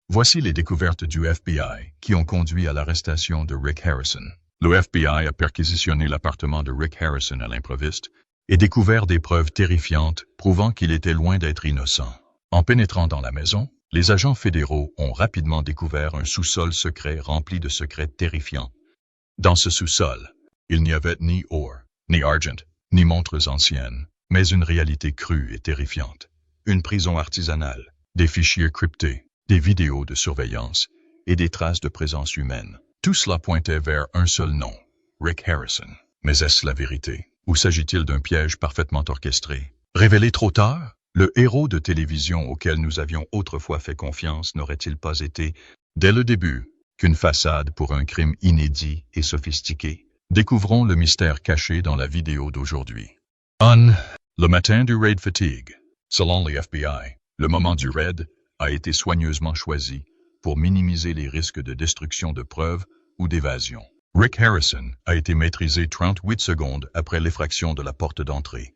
Voici les découvertes du FBI qui ont conduit à l'arrestation de Rick Harrison. Le FBI a perquisitionné l'appartement de Rick Harrison à l'improviste et découvert des preuves terrifiantes prouvant qu'il était loin d'être innocent. En pénétrant dans la maison, les agents fédéraux ont rapidement découvert un sous-sol secret rempli de secrets terrifiants. Dans ce sous-sol, il n'y avait ni or, ni argent, ni montres anciennes, mais une réalité crue et terrifiante. Une prison artisanale, des fichiers cryptés, des vidéos de surveillance et des traces de présence humaine. Tout cela pointait vers un seul nom, Rick Harrison. Mais est-ce la vérité? Ou s'agit-il d'un piège parfaitement orchestré? Révélé trop tard? Le héros de télévision auquel nous avions autrefois fait confiance n'aurait-il pas été, dès le début, qu'une façade pour un crime inédit et sophistiqué? Découvrons le mystère caché dans la vidéo d'aujourd'hui. Le matin du raid fatigue. Selon les FBI, le moment du raid a été soigneusement choisi pour minimiser les risques de destruction de preuves ou d'évasion. Rick Harrison a été maîtrisé 38 secondes après l'effraction de la porte d'entrée.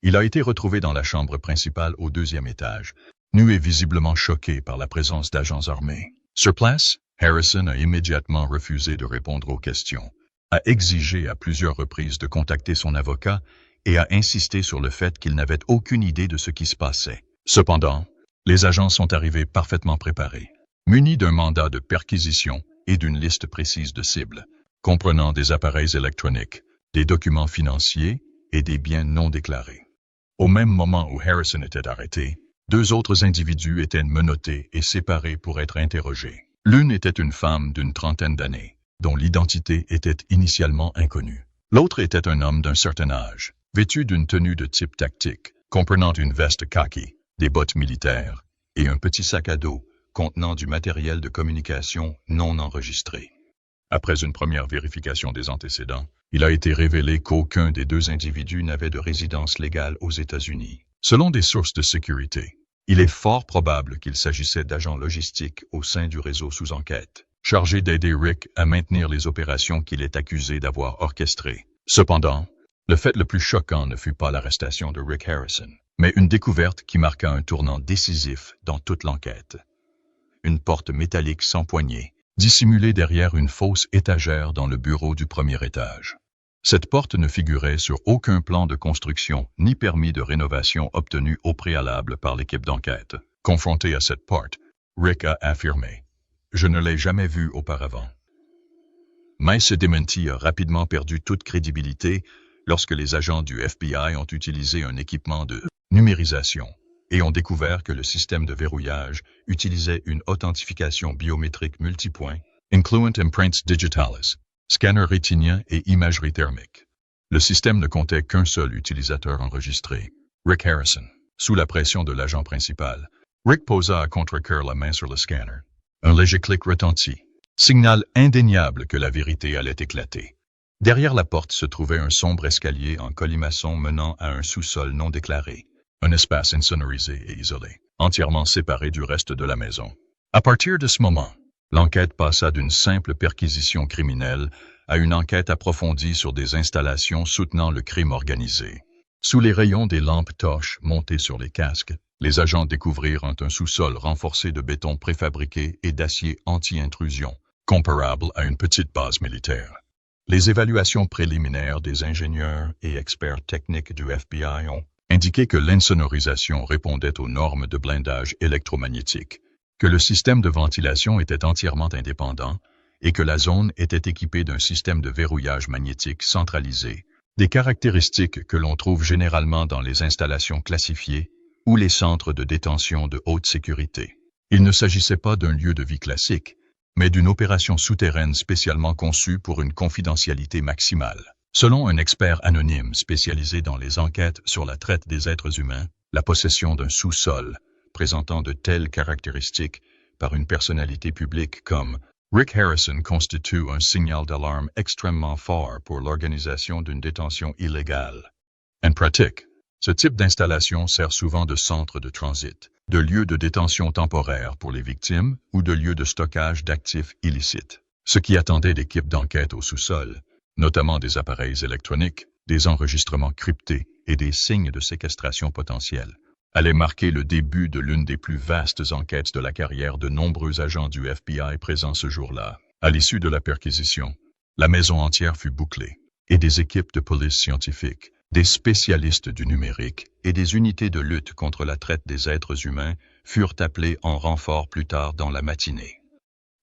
Il a été retrouvé dans la chambre principale au 2e étage, nu et visiblement choqué par la présence d'agents armés. Sur place, Harrison a immédiatement refusé de répondre aux questions, a exigé à plusieurs reprises de contacter son avocat et a insisté sur le fait qu'il n'avait aucune idée de ce qui se passait. Cependant, les agents sont arrivés parfaitement préparés, munis d'un mandat de perquisition et d'une liste précise de cibles, comprenant des appareils électroniques, des documents financiers et des biens non déclarés. Au même moment où Harrison était arrêté, 2 autres individus étaient menottés et séparés pour être interrogés. L'une était une femme d'une 30aine d'années, dont l'identité était initialement inconnue. L'autre était un homme d'un certain âge, vêtu d'une tenue de type tactique, comprenant une veste kaki, des bottes militaires et un petit sac à dos contenant du matériel de communication non enregistré. Après une première vérification des antécédents, il a été révélé qu'aucun des 2 individus n'avait de résidence légale aux États-Unis. Selon des sources de sécurité, il est fort probable qu'il s'agissait d'agents logistiques au sein du réseau sous enquête, chargés d'aider Rick à maintenir les opérations qu'il est accusé d'avoir orchestrées. Cependant, le fait le plus choquant ne fut pas l'arrestation de Rick Harrison, mais une découverte qui marqua un tournant décisif dans toute l'enquête. Une porte métallique sans poignée, dissimulée derrière une fausse étagère dans le bureau du 1er étage. Cette porte ne figurait sur aucun plan de construction ni permis de rénovation obtenu au préalable par l'équipe d'enquête. Confronté à cette porte, Rick a affirmé « Je ne l'ai jamais vue auparavant ». Mais ce démenti a rapidement perdu toute crédibilité lorsque les agents du FBI ont utilisé un équipement de numérisation et ont découvert que le système de verrouillage utilisait une authentification biométrique multipoint, incluant empreintes digitales, scanner rétinien et imagerie thermique. Le système ne comptait qu'un seul utilisateur enregistré, Rick Harrison. Sous la pression de l'agent principal, Rick posa à contre-cœur la main sur le scanner. Un léger clic retentit, signal indéniable que la vérité allait éclater. Derrière la porte se trouvait un sombre escalier en colimaçon menant à un sous-sol non déclaré, un espace insonorisé et isolé, entièrement séparé du reste de la maison. À partir de ce moment, l'enquête passa d'une simple perquisition criminelle à une enquête approfondie sur des installations soutenant le crime organisé. Sous les rayons des lampes torches montées sur les casques, les agents découvrirent un sous-sol renforcé de béton préfabriqué et d'acier anti-intrusion, comparable à une petite base militaire. Les évaluations préliminaires des ingénieurs et experts techniques du FBI ont indiqué que l'insonorisation répondait aux normes de blindage électromagnétique, que le système de ventilation était entièrement indépendant et que la zone était équipée d'un système de verrouillage magnétique centralisé, des caractéristiques que l'on trouve généralement dans les installations classifiées ou les centres de détention de haute sécurité. Il ne s'agissait pas d'un lieu de vie classique, mais d'une opération souterraine spécialement conçue pour une confidentialité maximale. Selon un expert anonyme spécialisé dans les enquêtes sur la traite des êtres humains, la possession d'un sous-sol présentant de telles caractéristiques par une personnalité publique comme Rick Harrison constitue un signal d'alarme extrêmement fort pour l'organisation d'une détention illégale. En pratique, ce type d'installation sert souvent de centre de transit, de lieu de détention temporaire pour les victimes ou de lieu de stockage d'actifs illicites. Ce qui attendait l'équipe d'enquête au sous-sol, notamment des appareils électroniques, des enregistrements cryptés et des signes de séquestration potentiels, allait marquer le début de l'une des plus vastes enquêtes de la carrière de nombreux agents du FBI présents ce jour-là. À l'issue de la perquisition, la maison entière fut bouclée, et des équipes de police scientifique, des spécialistes du numérique et des unités de lutte contre la traite des êtres humains furent appelés en renfort plus tard dans la matinée.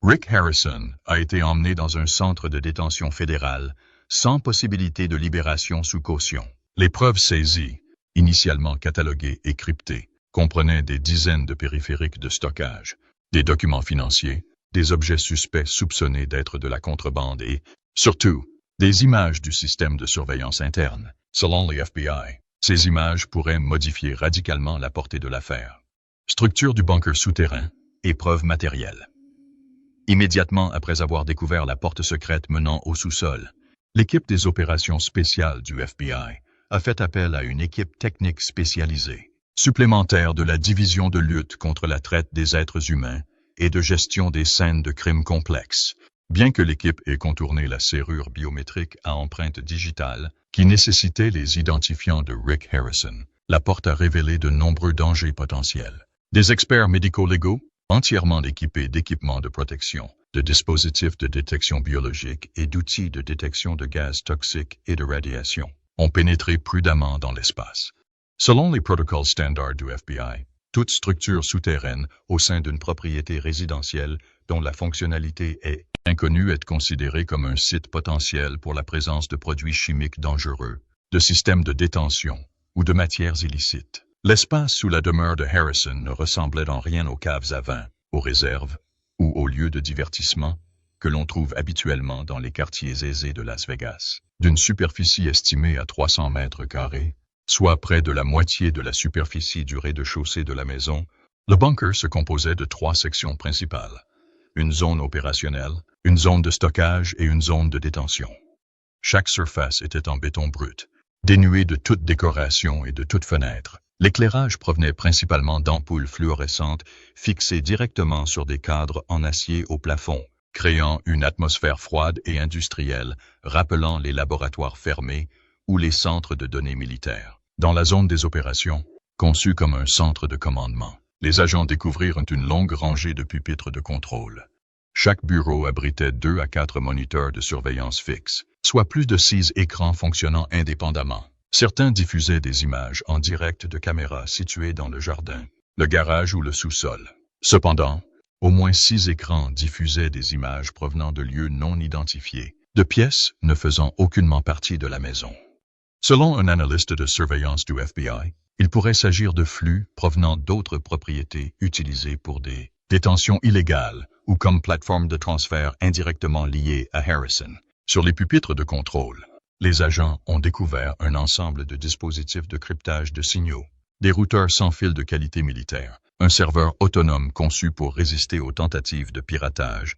Rick Harrison a été emmené dans un centre de détention fédéral sans possibilité de libération sous caution. Les preuves saisies, initialement cataloguées et cryptées, comprenaient des dizaines de périphériques de stockage, des documents financiers, des objets suspects soupçonnés d'être de la contrebande et, surtout, des images du système de surveillance interne. Selon les FBI, ces images pourraient modifier radicalement la portée de l'affaire. Structure du bunker souterrain et preuves matérielles. Immédiatement après avoir découvert la porte secrète menant au sous-sol, l'équipe des opérations spéciales du FBI a fait appel à une équipe technique spécialisée, supplémentaire de la division de lutte contre la traite des êtres humains et de gestion des scènes de crimes complexes. Bien que l'équipe ait contourné la serrure biométrique à empreinte digitale qui nécessitait les identifiants de Rick Harrison, la porte a révélé de nombreux dangers potentiels. Des experts médico-légaux, entièrement équipés d'équipements de protection, de dispositifs de détection biologique et d'outils de détection de gaz toxiques et de radiation, ont pénétré prudemment dans l'espace. Selon les protocoles standards du FBI, toute structure souterraine au sein d'une propriété résidentielle dont la fonctionnalité est inconnue est considérée comme un site potentiel pour la présence de produits chimiques dangereux, de systèmes de détention ou de matières illicites. L'espace sous la demeure de Harrison ne ressemblait en rien aux caves à vin, aux réserves ou aux lieux de divertissement que l'on trouve habituellement dans les quartiers aisés de Las Vegas. D'une superficie estimée à 300 mètres carrés, soit près de la moitié de la superficie du rez-de-chaussée de la maison, le bunker se composait de 3 sections principales. Une zone opérationnelle, une zone de stockage et une zone de détention. Chaque surface était en béton brut, dénuée de toute décoration et de toute fenêtre. L'éclairage provenait principalement d'ampoules fluorescentes fixées directement sur des cadres en acier au plafond, créant une atmosphère froide et industrielle, rappelant les laboratoires fermés ou les centres de données militaires. Dans la zone des opérations, conçue comme un centre de commandement, les agents découvrirent une longue rangée de pupitres de contrôle. Chaque bureau abritait 2 à 4 moniteurs de surveillance fixes, soit plus de 6 écrans fonctionnant indépendamment. Certains diffusaient des images en direct de caméras situées dans le jardin, le garage ou le sous-sol. Cependant, au moins 6 écrans diffusaient des images provenant de lieux non identifiés, de pièces ne faisant aucunement partie de la maison. Selon un analyste de surveillance du FBI, il pourrait s'agir de flux provenant d'autres propriétés utilisées pour des détentions illégales ou comme plateforme de transfert indirectement liée à Harrison. Sur les pupitres de contrôle, les agents ont découvert un ensemble de dispositifs de cryptage de signaux, des routeurs sans fil de qualité militaire, un serveur autonome conçu pour résister aux tentatives de piratage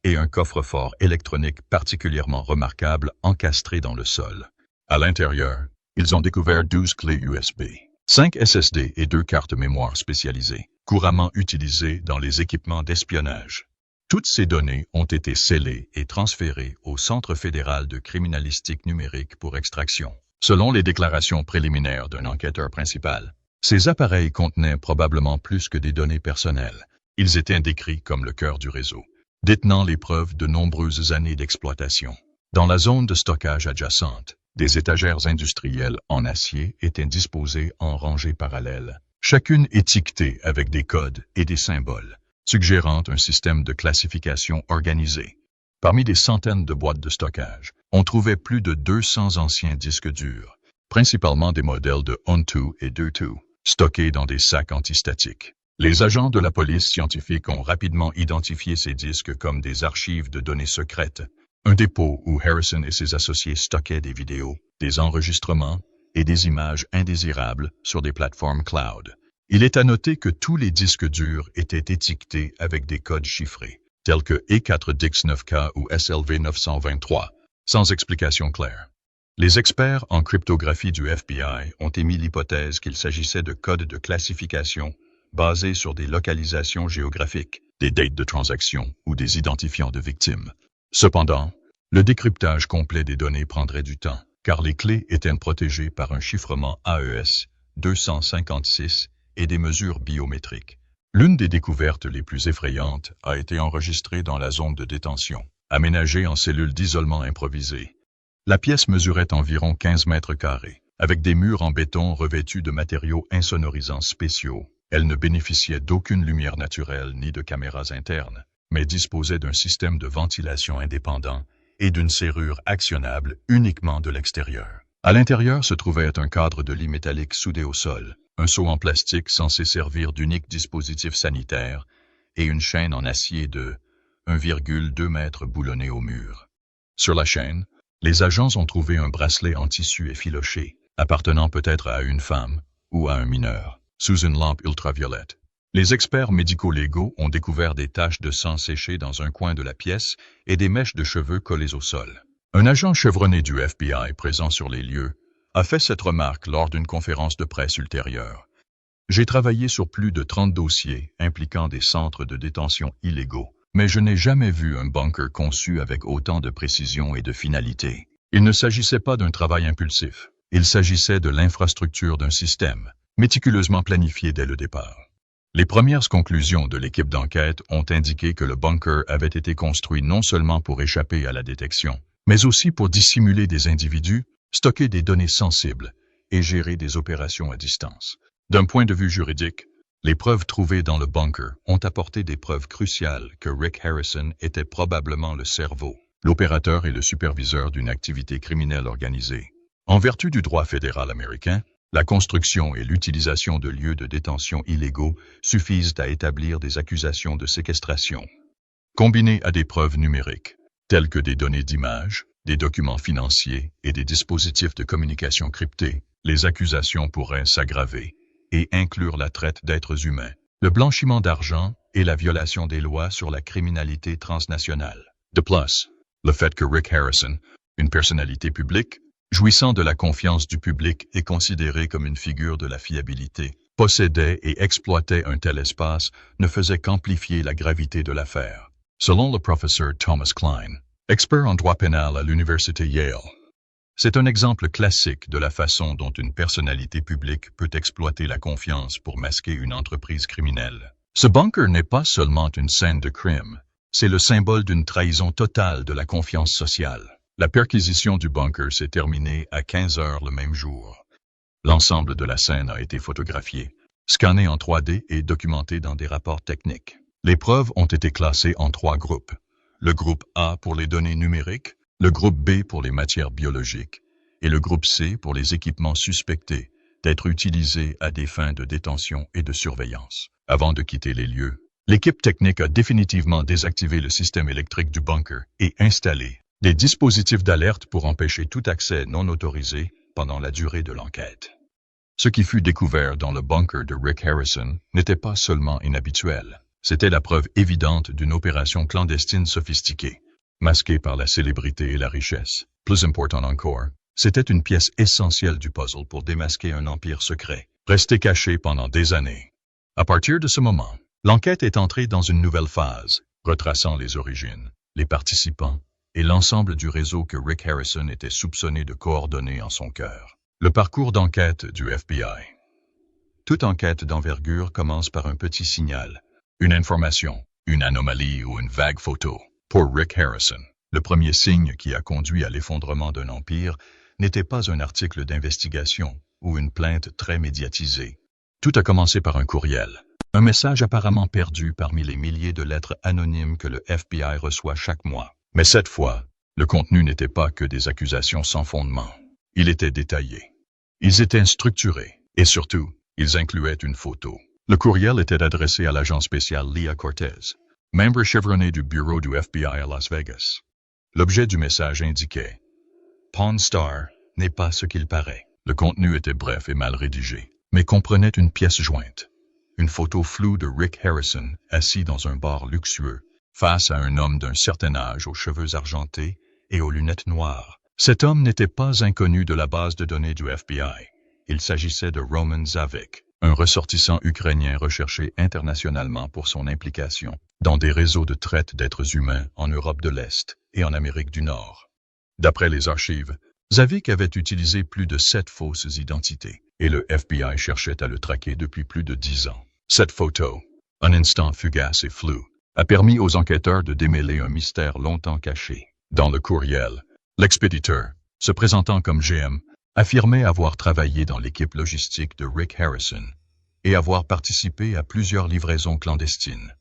et un coffre-fort électronique particulièrement remarquable encastré dans le sol. À l'intérieur, ils ont découvert 12 clés USB, 5 SSD et 2 cartes mémoire spécialisées, couramment utilisées dans les équipements d'espionnage. Toutes ces données ont été scellées et transférées au Centre fédéral de criminalistique numérique pour extraction. Selon les déclarations préliminaires d'un enquêteur principal, ces appareils contenaient probablement plus que des données personnelles. Ils étaient décrits comme le cœur du réseau, détenant les preuves de nombreuses années d'exploitation. Dans la zone de stockage adjacente, des étagères industrielles en acier étaient disposées en rangées parallèles, chacune étiquetée avec des codes et des symboles, suggérant un système de classification organisé. Parmi des centaines de boîtes de stockage, on trouvait plus de 200 anciens disques durs, principalement des modèles de Onto et Dutu, stockés dans des sacs antistatiques. Les agents de la police scientifique ont rapidement identifié ces disques comme des archives de données secrètes, un dépôt où Harrison et ses associés stockaient des vidéos, des enregistrements et des images indésirables sur des plateformes cloud. Il est à noter que tous les disques durs étaient étiquetés avec des codes chiffrés, tels que E4DIX9K ou SLV923, sans explication claire. Les experts en cryptographie du FBI ont émis l'hypothèse qu'il s'agissait de codes de classification basés sur des localisations géographiques, des dates de transaction ou des identifiants de victimes. Cependant, le décryptage complet des données prendrait du temps, car les clés étaient protégées par un chiffrement AES 256 et des mesures biométriques. L'une des découvertes les plus effrayantes a été enregistrée dans la zone de détention, aménagée en cellules d'isolement improvisées. La pièce mesurait environ 15 mètres carrés, avec des murs en béton revêtus de matériaux insonorisants spéciaux. Elle ne bénéficiait d'aucune lumière naturelle ni de caméras internes, mais disposait d'un système de ventilation indépendant et d'une serrure actionnable uniquement de l'extérieur. À l'intérieur se trouvait un cadre de lit métallique soudé au sol, un seau en plastique censé servir d'unique dispositif sanitaire et une chaîne en acier de 1,2 mètre boulonnée au mur. Sur la chaîne, les agents ont trouvé un bracelet en tissu effiloché, appartenant peut-être à une femme ou à un mineur, sous une lampe ultraviolette. Les experts médico-légaux ont découvert des taches de sang séchées dans un coin de la pièce et des mèches de cheveux collées au sol. Un agent chevronné du FBI présent sur les lieux a fait cette remarque lors d'une conférence de presse ultérieure. J'ai travaillé sur plus de 30 dossiers impliquant des centres de détention illégaux, mais je n'ai jamais vu un bunker conçu avec autant de précision et de finalité. Il ne s'agissait pas d'un travail impulsif. Il s'agissait de l'infrastructure d'un système, méticuleusement planifié dès le départ. Les premières conclusions de l'équipe d'enquête ont indiqué que le bunker avait été construit non seulement pour échapper à la détection, mais aussi pour dissimuler des individus, stocker des données sensibles et gérer des opérations à distance. D'un point de vue juridique, les preuves trouvées dans le bunker ont apporté des preuves cruciales que Rick Harrison était probablement le cerveau, l'opérateur et le superviseur d'une activité criminelle organisée. En vertu du droit fédéral américain, la construction et l'utilisation de lieux de détention illégaux suffisent à établir des accusations de séquestration. Combinées à des preuves numériques, telles que des données d'image, des documents financiers et des dispositifs de communication cryptés, les accusations pourraient s'aggraver et inclure la traite d'êtres humains, le blanchiment d'argent et la violation des lois sur la criminalité transnationale. De plus, le fait que Rick Harrison, une personnalité publique, jouissant de la confiance du public et considéré comme une figure de la fiabilité, possédait et exploitait un tel espace ne faisait qu'amplifier la gravité de l'affaire. Selon le professeur Thomas Klein, expert en droit pénal à l'université Yale, c'est un exemple classique de la façon dont une personnalité publique peut exploiter la confiance pour masquer une entreprise criminelle. Ce bunker n'est pas seulement une scène de crime, c'est le symbole d'une trahison totale de la confiance sociale. La perquisition du bunker s'est terminée à 15 heures le même jour. L'ensemble de la scène a été photographié, scanné en 3D et documenté dans des rapports techniques. Les preuves ont été classées en 3 groupes. Le groupe A pour les données numériques, le groupe B pour les matières biologiques et le groupe C pour les équipements suspectés d'être utilisés à des fins de détention et de surveillance. Avant de quitter les lieux, l'équipe technique a définitivement désactivé le système électrique du bunker et installé des dispositifs d'alerte pour empêcher tout accès non autorisé pendant la durée de l'enquête. Ce qui fut découvert dans le bunker de Rick Harrison n'était pas seulement inhabituel. C'était la preuve évidente d'une opération clandestine sophistiquée, masquée par la célébrité et la richesse. Plus important encore, c'était une pièce essentielle du puzzle pour démasquer un empire secret, resté caché pendant des années. À partir de ce moment, l'enquête est entrée dans une nouvelle phase, retraçant les origines, les participants, et l'ensemble du réseau que Rick Harrison était soupçonné de coordonner en son cœur. Le parcours d'enquête du FBI. Toute enquête d'envergure commence par un petit signal, une information, une anomalie ou une vague photo. Pour Rick Harrison, le premier signe qui a conduit à l'effondrement d'un empire n'était pas un article d'investigation ou une plainte très médiatisée. Tout a commencé par un courriel, un message apparemment perdu parmi les milliers de lettres anonymes que le FBI reçoit chaque mois. Mais cette fois, le contenu n'était pas que des accusations sans fondement. Il était détaillé. Ils étaient structurés. Et surtout, ils incluaient une photo. Le courriel était adressé à l'agent spécial Leah Cortez, membre chevronné du bureau du FBI à Las Vegas. L'objet du message indiquait « Pawn Star n'est pas ce qu'il paraît ». Le contenu était bref et mal rédigé, mais comprenait une pièce jointe. Une photo floue de Rick Harrison assis dans un bar luxueux, face à un homme d'un certain âge aux cheveux argentés et aux lunettes noires. Cet homme n'était pas inconnu de la base de données du FBI. Il s'agissait de Roman Zavik, un ressortissant ukrainien recherché internationalement pour son implication dans des réseaux de traite d'êtres humains en Europe de l'Est et en Amérique du Nord. D'après les archives, Zavik avait utilisé plus de 7 fausses identités. et le FBI cherchait à le traquer depuis plus de 10 ans. Cette photo, un instant fugace et flou, a permis aux enquêteurs de démêler un mystère longtemps caché. Dans le courriel, l'expéditeur, se présentant comme GM, affirmait avoir travaillé dans l'équipe logistique de Rick Harrison et avoir participé à plusieurs livraisons clandestines.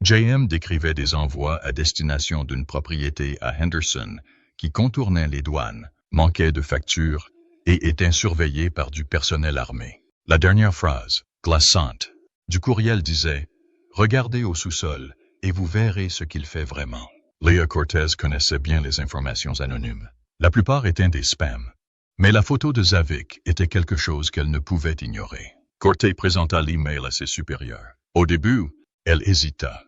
JM décrivait des envois à destination d'une propriété à Henderson qui contournaient les douanes, manquaient de factures et étaient surveillés par du personnel armé. La dernière phrase, glaçante, du courriel disait « Regardez au sous-sol et vous verrez ce qu'il fait vraiment ». Leah Cortez connaissait bien les informations anonymes. La plupart étaient des spams. Mais la photo de Zavik était quelque chose qu'elle ne pouvait ignorer. Cortez présenta l'email à ses supérieurs. Au début, elle hésita.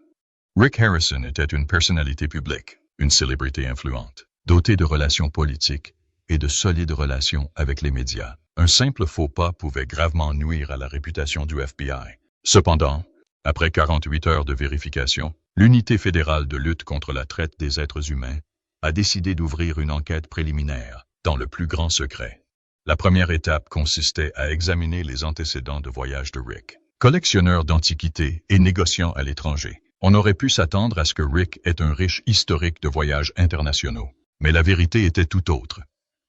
Rick Harrison était une personnalité publique, une célébrité influente, dotée de relations politiques et de solides relations avec les médias. Un simple faux pas pouvait gravement nuire à la réputation du FBI. Cependant, après 48 heures de vérification, l'Unité fédérale de lutte contre la traite des êtres humains a décidé d'ouvrir une enquête préliminaire dans le plus grand secret. La première étape consistait à examiner les antécédents de voyage de Rick. Collectionneur d'antiquités et négociant à l'étranger, on aurait pu s'attendre à ce que Rick ait un riche historique de voyages internationaux. Mais la vérité était tout autre.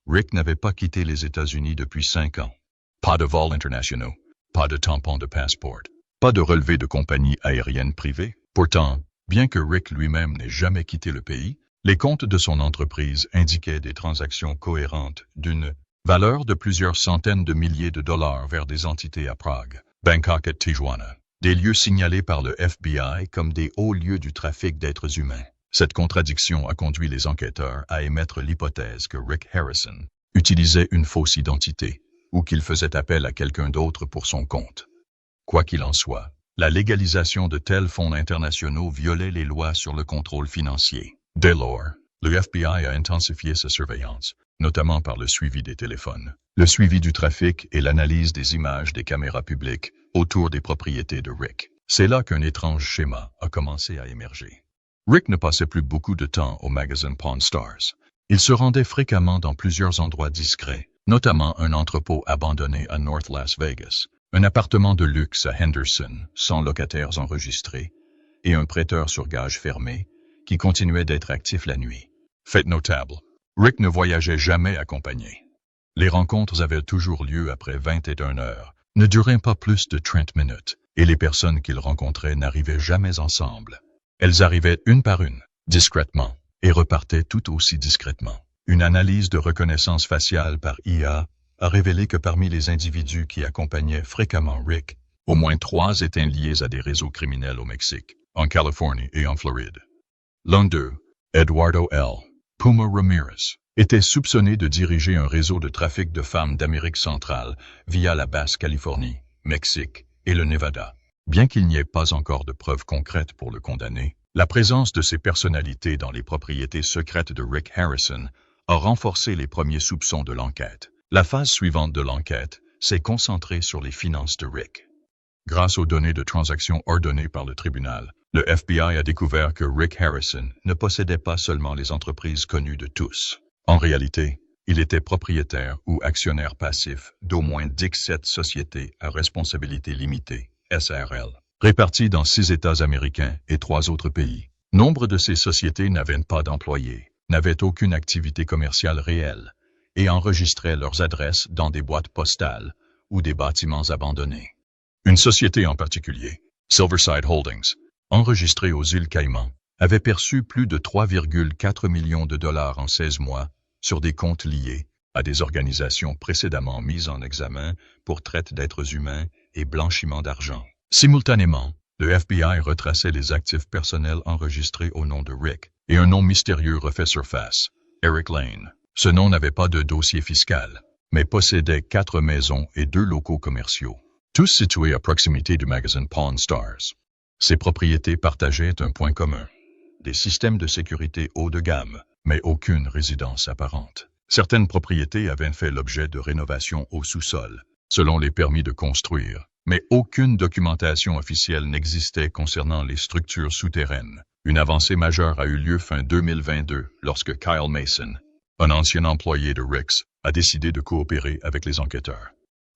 Rick n'avait pas quitté les États-Unis depuis 5 ans. Pas de vols internationaux, pas de tampons de passeport, pas de relevé de compagnie aérienne privée. Pourtant, bien que Rick lui-même n'ait jamais quitté le pays, les comptes de son entreprise indiquaient des transactions cohérentes d'une valeur de plusieurs centaines de milliers de dollars vers des entités à Prague, Bangkok et Tijuana, des lieux signalés par le FBI comme des hauts lieux du trafic d'êtres humains. Cette contradiction a conduit les enquêteurs à émettre l'hypothèse que Rick Harrison utilisait une fausse identité ou qu'il faisait appel à quelqu'un d'autre pour son compte. Quoi qu'il en soit, la légalisation de tels fonds internationaux violait les lois sur le contrôle financier. Dès lors, le FBI a intensifié sa surveillance, notamment par le suivi des téléphones, le suivi du trafic et l'analyse des images des caméras publiques autour des propriétés de Rick. C'est là qu'un étrange schéma a commencé à émerger. Rick ne passait plus beaucoup de temps au magazine Pawn Stars. Il se rendait fréquemment dans plusieurs endroits discrets, notamment un entrepôt abandonné à North Las Vegas, un appartement de luxe à Henderson, sans locataires enregistrés, et un prêteur sur gage fermé, qui continuait d'être actif la nuit. Fait notable, Rick ne voyageait jamais accompagné. Les rencontres avaient toujours lieu après 21 heures, ne duraient pas plus de 30 minutes, et les personnes qu'il rencontrait n'arrivaient jamais ensemble. Elles arrivaient une par une, discrètement, et repartaient tout aussi discrètement. Une analyse de reconnaissance faciale par IA a révélé que parmi les individus qui accompagnaient fréquemment Rick, au moins 3 étaient liés à des réseaux criminels au Mexique, en Californie et en Floride. L'un d'eux, Eduardo L. Puma Ramirez, était soupçonné de diriger un réseau de trafic de femmes d'Amérique centrale via la Basse-Californie, Mexique et le Nevada. Bien qu'il n'y ait pas encore de preuves concrètes pour le condamner, la présence de ces personnalités dans les propriétés secrètes de Rick Harrison a renforcé les premiers soupçons de l'enquête. La phase suivante de l'enquête s'est concentrée sur les finances de Rick. Grâce aux données de transactions ordonnées par le tribunal, le FBI a découvert que Rick Harrison ne possédait pas seulement les entreprises connues de tous. En réalité, il était propriétaire ou actionnaire passif d'au moins 17 sociétés à responsabilité limitée, SRL, réparties dans 6 États américains et 3 autres pays. Nombre de ces sociétés n'avaient pas d'employés, n'avaient aucune activité commerciale réelle et enregistraient leurs adresses dans des boîtes postales ou des bâtiments abandonnés. Une société en particulier, Silverside Holdings, enregistrée aux îles Caïmans, avait perçu plus de 3,4 millions de dollars en 16 mois sur des comptes liés à des organisations précédemment mises en examen pour traite d'êtres humains et blanchiment d'argent. Simultanément, le FBI retraçait les actifs personnels enregistrés au nom de Rick, et un nom mystérieux refait surface, Eric Lane. Ce nom n'avait pas de dossier fiscal, mais possédait 4 maisons et 2 locaux commerciaux, tous situés à proximité du magazine Pawn Stars. Ces propriétés partageaient un point commun, des systèmes de sécurité haut de gamme, mais aucune résidence apparente. Certaines propriétés avaient fait l'objet de rénovations au sous-sol, selon les permis de construire, mais aucune documentation officielle n'existait concernant les structures souterraines. Une avancée majeure a eu lieu fin 2022 lorsque Kyle Mason, un ancien employé de Rick's, a décidé de coopérer avec les enquêteurs.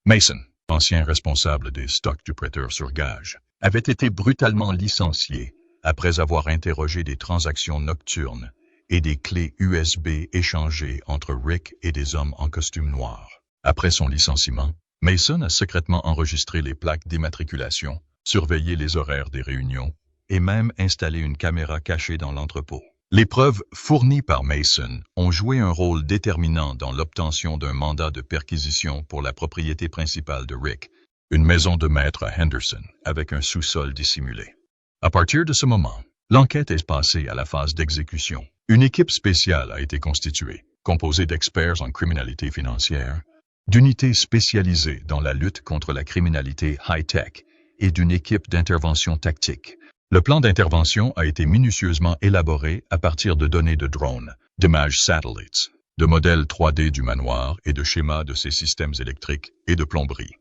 Mason, ancien responsable des stocks du prêteur sur gage, avait été brutalement licencié après avoir interrogé des transactions nocturnes et des clés USB échangées entre Rick et des hommes en costume noir. Après son licenciement, Mason a secrètement enregistré les plaques d'immatriculation, surveillé les horaires des réunions et même installé une caméra cachée dans l'entrepôt. Les preuves fournies par Mason ont joué un rôle déterminant dans l'obtention d'un mandat de perquisition pour la propriété principale de Rick, une maison de maître à Henderson avec un sous-sol dissimulé. À partir de ce moment, l'enquête est passée à la phase d'exécution. Une équipe spéciale a été constituée, composée d'experts en criminalité financière, d'unités spécialisées dans la lutte contre la criminalité high-tech et d'une équipe d'intervention tactique. Le plan d'intervention a été minutieusement élaboré à partir de données de drones, d'images satellites, de modèles 3D du manoir et de schémas de ses systèmes électriques et de plomberie.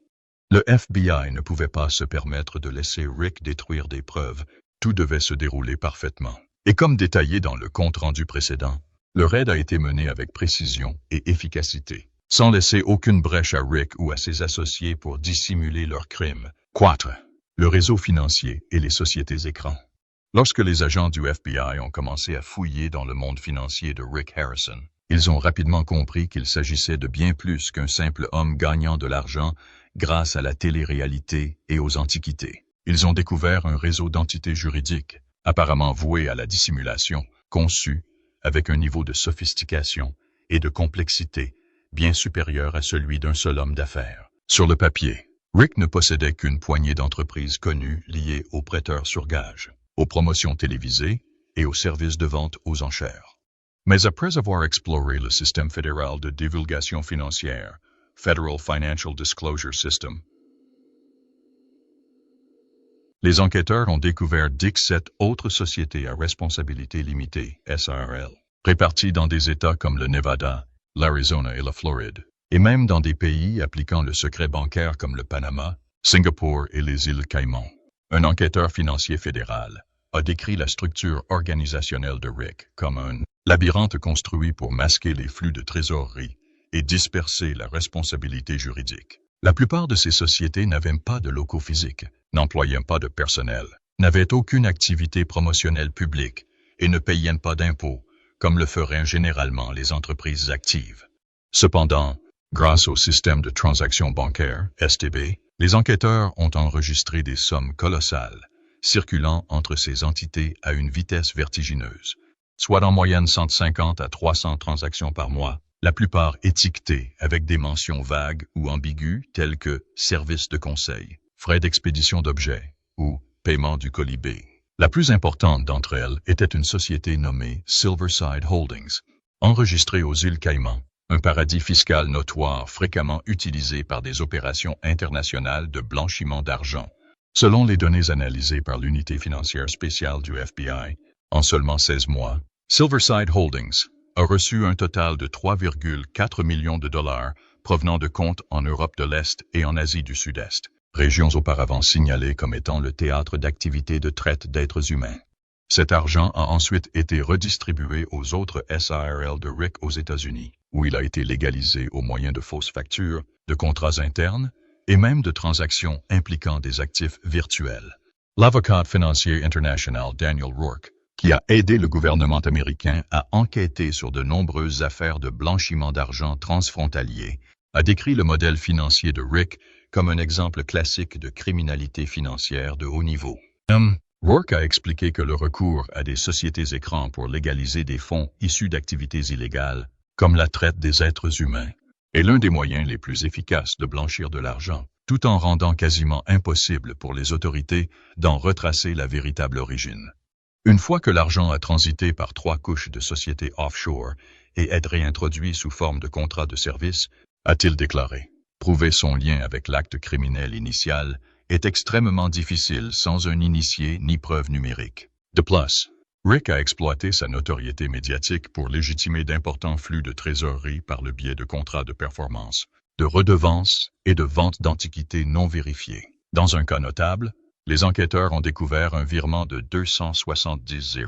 Le FBI ne pouvait pas se permettre de laisser Rick détruire des preuves. Tout devait se dérouler parfaitement. Et comme détaillé dans le compte-rendu précédent, le raid a été mené avec précision et efficacité, sans laisser aucune brèche à Rick ou à ses associés pour dissimuler leurs crimes. 4. Le réseau financier et les sociétés écrans. Lorsque les agents du FBI ont commencé à fouiller dans le monde financier de Rick Harrison, ils ont rapidement compris qu'il s'agissait de bien plus qu'un simple homme gagnant de l'argent grâce à la télé-réalité et aux antiquités. Ils ont découvert un réseau d'entités juridiques, apparemment voué à la dissimulation, conçu avec un niveau de sophistication et de complexité bien supérieur à celui d'un seul homme d'affaires. Sur le papier, Rick ne possédait qu'une poignée d'entreprises connues liées aux prêteurs sur gage, aux promotions télévisées et aux services de vente aux enchères. Mais après avoir exploré le système fédéral de divulgation financière, Federal Financial Disclosure System, les enquêteurs ont découvert 17 autres sociétés à responsabilité limitée, SARL, réparties dans des États comme le Nevada, l'Arizona et la Floride, et même dans des pays appliquant le secret bancaire comme le Panama, Singapour et les îles Caïmans. Un enquêteur financier fédéral a décrit la structure organisationnelle de Rick comme un labyrinthe construit pour masquer les flux de trésorerie et disperser la responsabilité juridique. La plupart de ces sociétés n'avaient pas de locaux physiques, n'employaient pas de personnel, n'avaient aucune activité promotionnelle publique et ne payaient pas d'impôts, comme le feraient généralement les entreprises actives. Cependant, grâce au système de transactions bancaires, STB, les enquêteurs ont enregistré des sommes colossales, circulant entre ces entités à une vitesse vertigineuse, soit en moyenne 150 à 300 transactions par mois, la plupart étiquetées avec des mentions vagues ou ambiguës telles que « service de conseil »,« frais d'expédition d'objets » ou « paiement du colis B ». La plus importante d'entre elles était une société nommée Silverside Holdings, enregistrée aux îles Caïmans, un paradis fiscal notoire fréquemment utilisé par des opérations internationales de blanchiment d'argent. Selon les données analysées par l'unité financière spéciale du FBI, en seulement 16 mois, Silverside Holdings a reçu un total de 3,4 millions de dollars provenant de comptes en Europe de l'Est et en Asie du Sud-Est, régions auparavant signalées comme étant le théâtre d'activités de traite d'êtres humains. Cet argent a ensuite été redistribué aux autres SARL de Rick aux États-Unis, où il a été légalisé au moyen de fausses factures, de contrats internes et même de transactions impliquant des actifs virtuels. L'avocat financier international Daniel Rourke, qui a aidé le gouvernement américain à enquêter sur de nombreuses affaires de blanchiment d'argent transfrontalier, a décrit le modèle financier de Rick comme un exemple classique de criminalité financière de haut niveau. Rourke a expliqué que le recours à des sociétés écrans pour légaliser des fonds issus d'activités illégales, comme la traite des êtres humains, est l'un des moyens les plus efficaces de blanchir de l'argent, tout en rendant quasiment impossible pour les autorités d'en retracer la véritable origine. Une fois que l'argent a transité par 3 couches de sociétés offshore et est réintroduit sous forme de contrat de service, a-t-il déclaré, prouver son lien avec l'acte criminel initial est extrêmement difficile sans un initié ni preuve numérique. De plus, Rick a exploité sa notoriété médiatique pour légitimer d'importants flux de trésorerie par le biais de contrats de performance, de redevances et de ventes d'antiquités non vérifiées. Dans un cas notable, les enquêteurs ont découvert un virement de 270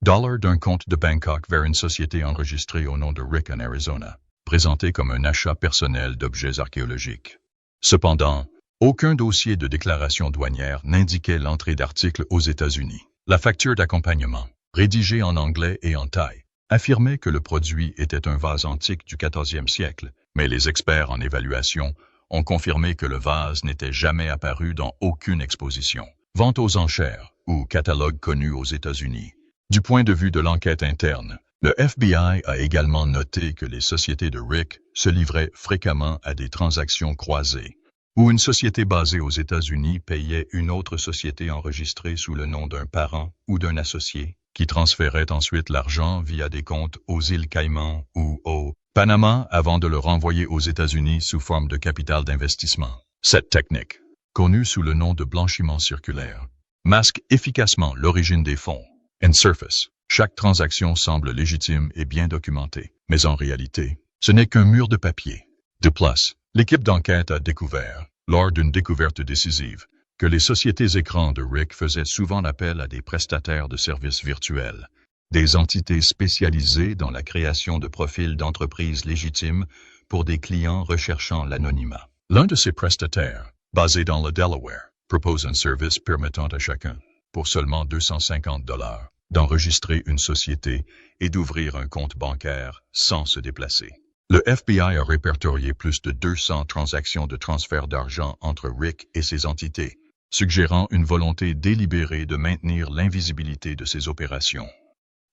$ d'un compte de Bangkok vers une société enregistrée au nom de Rick en Arizona, présenté comme un achat personnel d'objets archéologiques. Cependant, Aucun dossier de déclaration douanière n'indiquait l'entrée d'articles aux États-Unis. La facture d'accompagnement, rédigée en anglais et en thaï, affirmait que le produit était un vase antique du 14e siècle, mais les experts en évaluation ont confirmé que le vase n'était jamais apparu dans aucune exposition, vente aux enchères ou catalogue connu aux États-Unis. Du point de vue de l'enquête interne, le FBI a également noté que les sociétés de Rick se livraient fréquemment à des transactions croisées, où une société basée aux États-Unis payait une autre société enregistrée sous le nom d'un parent ou d'un associé, qui transférait ensuite l'argent via des comptes aux îles Caïmans ou au Panama avant de le renvoyer aux États-Unis sous forme de capital d'investissement. Cette technique, connue sous le nom de blanchiment circulaire, masque efficacement l'origine des fonds. En surface, chaque transaction semble légitime et bien documentée, mais en réalité, ce n'est qu'un mur de papier. De plus, l'équipe d'enquête a découvert, lors d'une découverte décisive, que les sociétés écrans de Rick faisaient souvent appel à des prestataires de services virtuels, des entités spécialisées dans la création de profils d'entreprises légitimes pour des clients recherchant l'anonymat. L'un de ces prestataires, basé dans le Delaware, propose un service permettant à chacun, pour seulement $250, d'enregistrer une société et d'ouvrir un compte bancaire sans se déplacer. Le FBI a répertorié plus de 200 transactions de transfert d'argent entre Rick et ses entités, suggérant une volonté délibérée de maintenir l'invisibilité de ses opérations.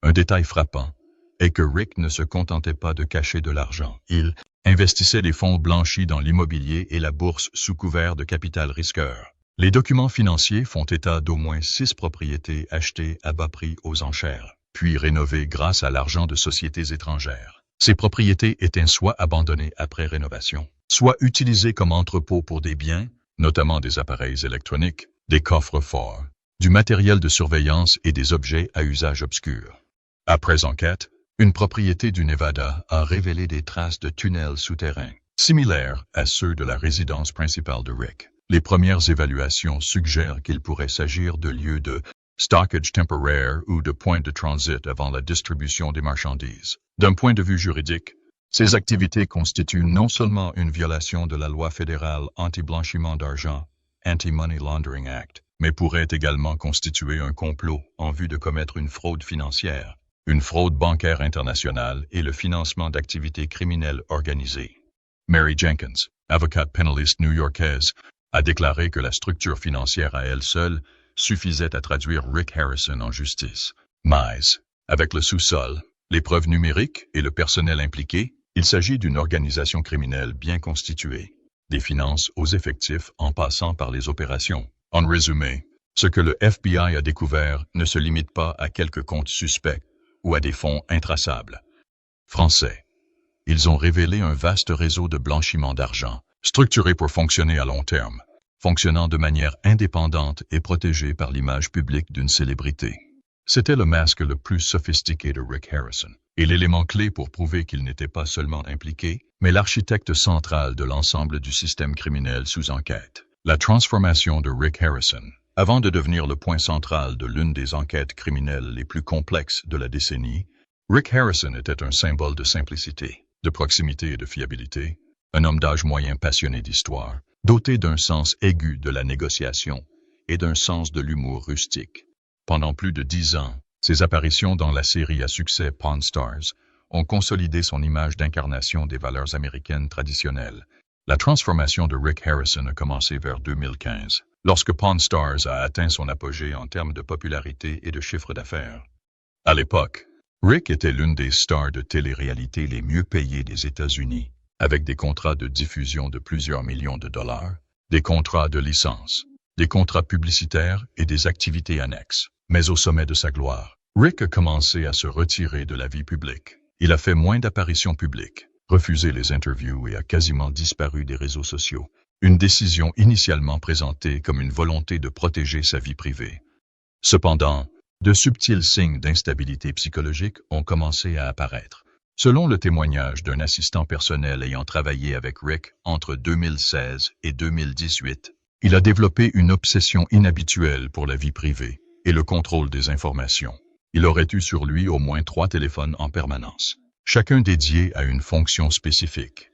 Un détail frappant est que Rick ne se contentait pas de cacher de l'argent. Il investissait les fonds blanchis dans l'immobilier et la bourse sous couvert de capital risqueur. Les documents financiers font état d'au moins 6 propriétés achetées à bas prix aux enchères, puis rénovées grâce à l'argent de sociétés étrangères. Ces propriétés étaient soit abandonnées après rénovation, soit utilisées comme entrepôt pour des biens, notamment des appareils électroniques, des coffres forts, du matériel de surveillance et des objets à usage obscur. Après enquête, une propriété du Nevada a révélé des traces de tunnels souterrains, similaires à ceux de la résidence principale de Rick. Les premières évaluations suggèrent qu'il pourrait s'agir de lieux de stockage temporaire ou de points de transit avant la distribution des marchandises. D'un point de vue juridique, ces activités constituent non seulement une violation de la loi fédérale anti-blanchiment d'argent, Anti-Money Laundering Act, mais pourraient également constituer un complot en vue de commettre une fraude financière, une fraude bancaire internationale et le financement d'activités criminelles organisées. Mary Jenkins, avocate pénaliste new-yorkaise, a déclaré que la structure financière à elle seule suffisait à traduire Rick Harrison en justice. Mais, avec le sous-sol, les preuves numériques et le personnel impliqué, il s'agit d'une organisation criminelle bien constituée, des finances aux effectifs en passant par les opérations. En résumé, ce que le FBI a découvert ne se limite pas à quelques comptes suspects ou à des fonds intraçables. Français. Ils ont révélé un vaste réseau de blanchiment d'argent, structuré pour fonctionner à long terme, fonctionnant de manière indépendante et protégé par l'image publique d'une célébrité. C'était le masque le plus sophistiqué de Rick Harrison, et l'élément clé pour prouver qu'il n'était pas seulement impliqué, mais l'architecte central de l'ensemble du système criminel sous enquête. La transformation de Rick Harrison, avant de devenir le point central de l'une des enquêtes criminelles les plus complexes de la décennie, Rick Harrison était un symbole de simplicité, de proximité et de fiabilité, un homme d'âge moyen passionné d'histoire, doté d'un sens aigu de la négociation et d'un sens de l'humour rustique. Pendant plus de 10 ans, ses apparitions dans la série à succès Pawn Stars ont consolidé son image d'incarnation des valeurs américaines traditionnelles. La transformation de Rick Harrison a commencé vers 2015, lorsque Pawn Stars a atteint son apogée en termes de popularité et de chiffre d'affaires. À l'époque, Rick était l'une des stars de télé-réalité les mieux payées des États-Unis, avec des contrats de diffusion de plusieurs millions de dollars, des contrats de licence, des contrats publicitaires et des activités annexes. Mais au sommet de sa gloire, Rick a commencé à se retirer de la vie publique. Il a fait moins d'apparitions publiques, refusé les interviews et a quasiment disparu des réseaux sociaux. Une décision initialement présentée comme une volonté de protéger sa vie privée. Cependant, de subtils signes d'instabilité psychologique ont commencé à apparaître. Selon le témoignage d'un assistant personnel ayant travaillé avec Rick entre 2016 et 2018, il a développé une obsession inhabituelle pour la vie privée et le contrôle des informations. Il aurait eu sur lui au moins 3 téléphones en permanence, chacun dédié à une fonction spécifique.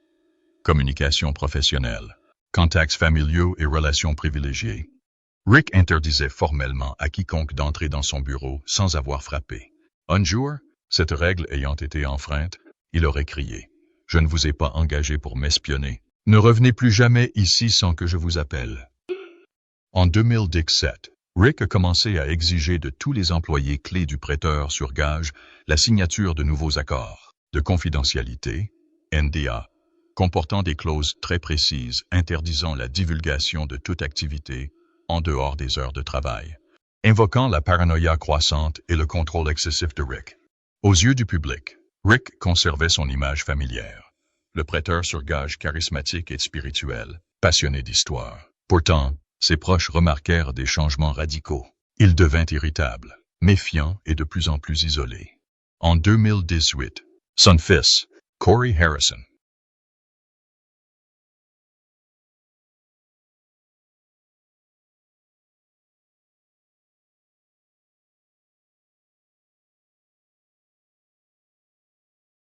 Communication professionnelle, contacts familiaux et relations privilégiées. Rick interdisait formellement à quiconque d'entrer dans son bureau sans avoir frappé. Un jour, cette règle ayant été enfreinte, il aurait crié « Je ne vous ai pas engagé pour m'espionner. Ne revenez plus jamais ici sans que je vous appelle. » En 2017, Rick a commencé à exiger de tous les employés clés du prêteur sur gage la signature de nouveaux accords de confidentialité, NDA, comportant des clauses très précises interdisant la divulgation de toute activité en dehors des heures de travail, invoquant la paranoïa croissante et le contrôle excessif de Rick. Aux yeux du public, Rick conservait son image familière, le prêteur sur gage charismatique et spirituel, passionné d'histoire. Pourtant, ses proches remarquèrent des changements radicaux. Il devint irritable, méfiant et de plus en plus isolé. En 2018, son fils, Corey Harrison,